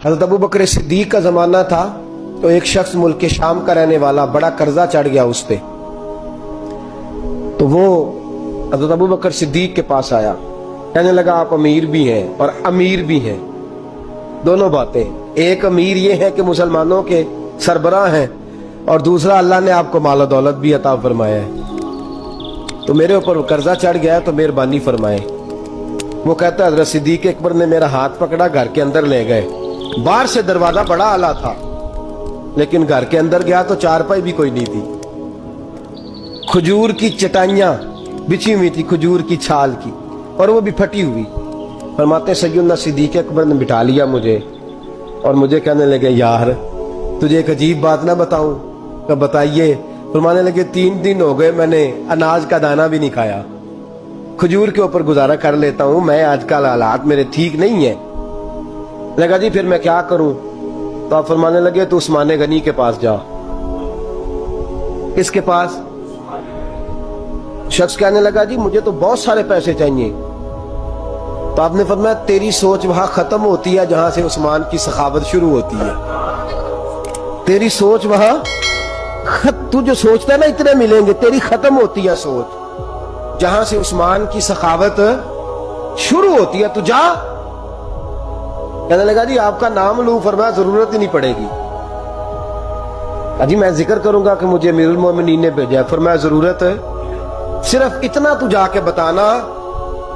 हज़रत अबू बकर सिद्दीक का ज़माना था तो एक शख्स मुल्क शाम का रहने वाला, बड़ा कर्जा चढ़ गया उस पे। तो वो हज़रत अबू बकर सिद्दीक के पास आया, कहने लगा आप अमीर भी हैं और अमीर भी हैं, दोनों बातें। एक अमीर ये है कि मुसलमानों के सरबराह हैं, और दूसरा अल्लाह ने आपको माल दौलत भी अता फरमाया है, तो मेरे ऊपर कर्जा चढ़ गया है तो मेहरबानी फरमाए। वो कहता है हज़रत सिद्दीक अकबर ने मेरा हाथ पकड़ा, घर के अंदर ले गए। बाहर से दरवाजा बड़ा आला था, लेकिन घर के अंदर गया तो चारपाई भी कोई नहीं थी। खजूर की चटाइयां बिछी हुई थी, खजूर की छाल की, और वो भी फटी हुई। फरमाते सैयदना सिद्दीक अकबर ने बिठा लिया मुझे, और मुझे कहने लगे यार तुझे एक अजीब बात ना बताऊं? तो बताइए। फरमाने लगे 3 दिन हो गए मैंने अनाज का दाना भी नहीं खाया, खजूर के ऊपर गुजारा कर लेता हूं मैं, आजकल हालात मेरे ठीक नहीं है। लगा जी फिर मैं क्या करूं? तो आप फरमाने लगे तो उस्मान गनी के पास जा। किसके पास? शख्स कहने लगा जी मुझे तो बहुत सारे पैसे चाहिए। तो आपने फरमाया तेरी सोच वहां खत्म होती है जहां से उस्मान की सखावत शुरू होती है। तेरी सोच वहां, तू जो सोचता है ना इतने मिलेंगे, तेरी खत्म होती है सोच जहां से उस्मान की सखावत शुरू होती है। तू जा। कहने लगा जी आपका नाम लूं? फरमाया जरूरत ही नहीं पड़ेगी। अजी मैं जिक्र करूंगा कि मुझे अमीरुल मोमिनीन ने भेजा है। फरमाया जरूरत है, सिर्फ इतना तू जाके बताना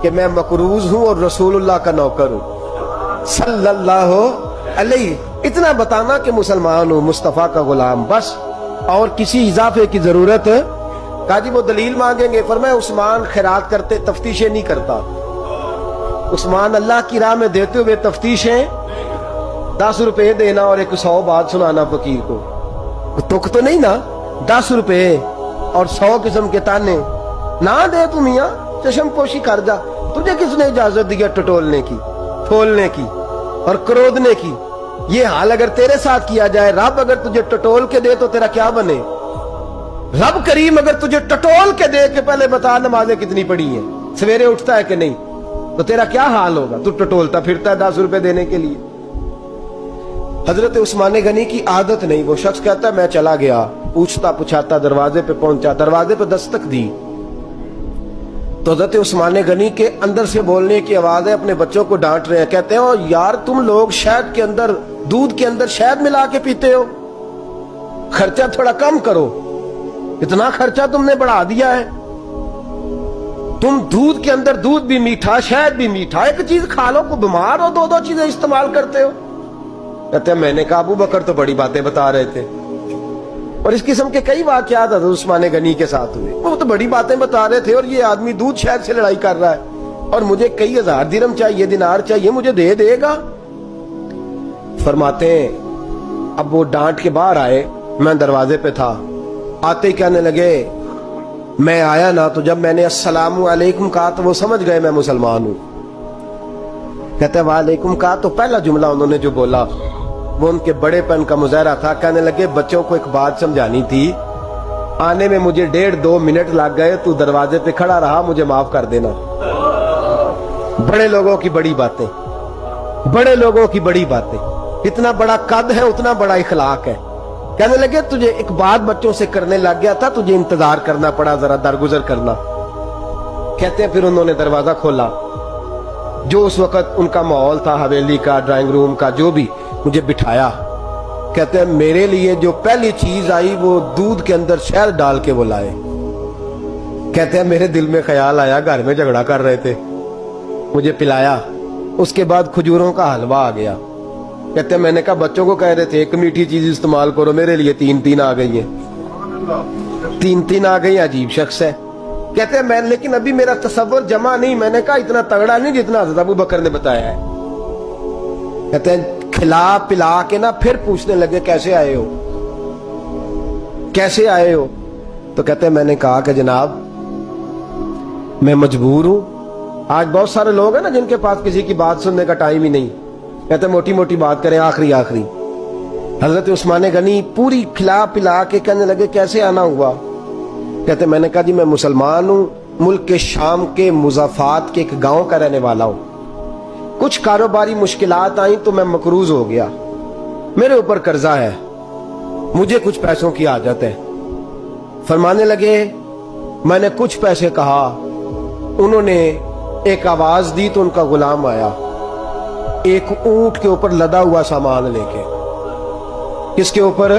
कि मैं मकरूज हूं और रसूलुल्लाह का नौकर हूं सल्लल्लाहु अलैहि। इतना बताना कि मुसलमान हूं, मुस्तफा का गुलाम, बस, और किसी इजाफे की जरूरत। कहा जी वो दलील मांगेंगे। फरमाया उस्मान खैरात करते तफ्तीशें नहीं करता, उस्मान अल्लाह की राह में देते हुए तफ्तीशें 10 रुपए देना और 100 बात सुनाना फकीर को, तुक तो नहीं ना? 10 रुपए और 100 किस्म के ताने ना दे तू मियां, चश्म पोशी कर जा। तुझे किसने इजाजत दी टटोलने की, फोलने की और क्रोधने की? ये हाल अगर तेरे साथ किया जाए, रब अगर तुझे टटोल के दे तो तेरा क्या बने? रब करीम अगर तुझे टटोल के दे के पहले बता नमाजें कितनी पड़ी हैं, सवेरे उठता है कि नहीं, तो तेरा क्या हाल होगा? तू टटोलता फिरता है 10 रुपए देने के लिए। हजरत उस्मान गनी की आदत नहीं। वो शख्स कहता है मैं चला गया, पूछता पुछाता दरवाजे पे पहुंचा, दरवाजे पे दस्तक दी तो हजरत उस्मान गनी के अंदर से बोलने की आवाज है, अपने बच्चों को डांट रहे हैं। कहते हो यार तुम लोग शहद के अंदर, दूध के अंदर शहद मिला के पीते हो, खर्चा थोड़ा कम करो, इतना खर्चा तुमने बढ़ा दिया है। तुम दूध के अंदर दूध भी मीठा, शहद भी मीठा, एक चीज खा लो को बीमार हो, 2-2 चीजें इस्तेमाल करते हो। कहते हैं मैंने कहा अबू बकर तो बड़ी बातें बता रहे थे, और इस किस्म के कई वाकयात हज़रत उस्मान गनी के साथ हुए। वो तो बड़ी बातें बता रहे थे और ये आदमी दूध शहद से लड़ाई कर रहा है, और मुझे कई हजार दिरहम चाहिए, दिनार चाहिए, मुझे दे देगा? फरमाते हैं अब वो डांट के बाहर आए, मैं दरवाजे पे था, आते ही कहने लगे मैं आया ना तो जब मैंने अस्सलामु अलैकुम कहा तो वो समझ गए मैं मुसलमान हूं। कहते वालेकुम कहा तो पहला जुमला उन्होंने जो बोला वो उनके बड़ेपन का मुजाहरा था। कहने लगे बच्चों को एक बात समझानी थी, आने में मुझे 1.5-2 मिनट लग गए, तू दरवाजे पे खड़ा रहा, मुझे माफ कर देना। बड़े लोगों की बड़ी बातें, बड़े लोगों की बड़ी बातें, इतना बड़ा कद है उतना बड़ा इखलाक है। कहने लगे तुझे एक बात बच्चों से करने लग गया था, तुझे इंतजार करना पड़ा, जरा दरगुजर करना। कहते हैं फिर उन्होंने दरवाजा खोला, जो उस वक्त उनका माहौल था हवेली का, ड्राइंग रूम का, जो भी, मुझे बिठाया। कहते हैं मेरे लिए जो पहली चीज आई वो दूध के अंदर शहद डाल के वो लाए। कहते हैं मेरे दिल में ख्याल आया घर में झगड़ा कर रहे थे, मुझे पिलाया, उसके बाद खजूरों का हलवा आ गया। कहते हैं मैंने कहा बच्चों को कह रहे थे एक मीठी चीज इस्तेमाल करो, मेरे लिए 3-3 आ गई है, 3-3 आ गई। अजीब शख्स है। कहते हैं मैं, लेकिन अभी मेरा तसव्वुर जमा नहीं। मैंने कहा इतना तगड़ा नहीं जितना हज़रत अबू बकर ने बताया है। कहते हैं खिला पिला के ना फिर पूछने लगे कैसे आए हो, कैसे आए हो? तो कहते हैं मैंने कहा कि जनाब मैं मजबूर हूं। आज बहुत सारे लोग हैं ना जिनके पास किसी की बात सुनने का टाइम ही नहीं। कहते मोटी मोटी बात करें, आखिरी आखिरी। हजरत उस्मान गनी पूरी खिला पिला के कहने लगे कैसे आना हुआ? कहते मैंने कहा जी मैं मुसलमान हूं, मुल्क के शाम के मुज़ाफात के एक गांव का रहने वाला हूं, کچھ کاروباری مشکلات آئیں تو میں مقروض ہو گیا، میرے اوپر قرضہ ہے، مجھے کچھ پیسوں کی حاجت ہے۔ فرمانے لگے میں نے کچھ پیسے کہا، انہوں نے ایک آواز دی تو ان کا غلام آیا ایک اونٹ کے اوپر لدا ہوا سامان لے کے۔ کس کے اوپر؟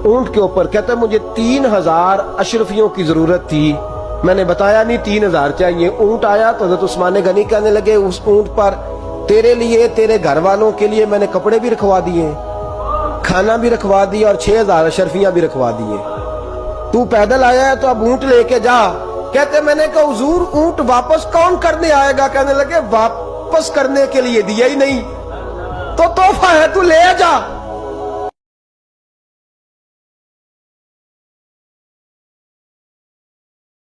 اونٹ کے اوپر۔ کہتا ہے مجھے 3000 اشرفیوں کی ضرورت تھی، میں نے بتایا نہیں 3000 چاہیے۔ اونٹ آیا تو حضرت عثمان غنی کہنے لگے اس اونٹ پر تیرے لیے، تیرے گھر والوں کے لیے میں نے کپڑے بھی رکھوا دیے، کھانا بھی رکھوا دیا اور 6000 اشرفیاں بھی رکھوا دیے، تو پیدل آیا ہے تو اب اونٹ لے کے جا۔ کہتے میں نے کہا حضور اونٹ واپس کون کرنے آئے گا؟ کہنے لگے واپس کرنے کے لیے دیا ہی نہیں تو تحفہ ہے، تو لے جا۔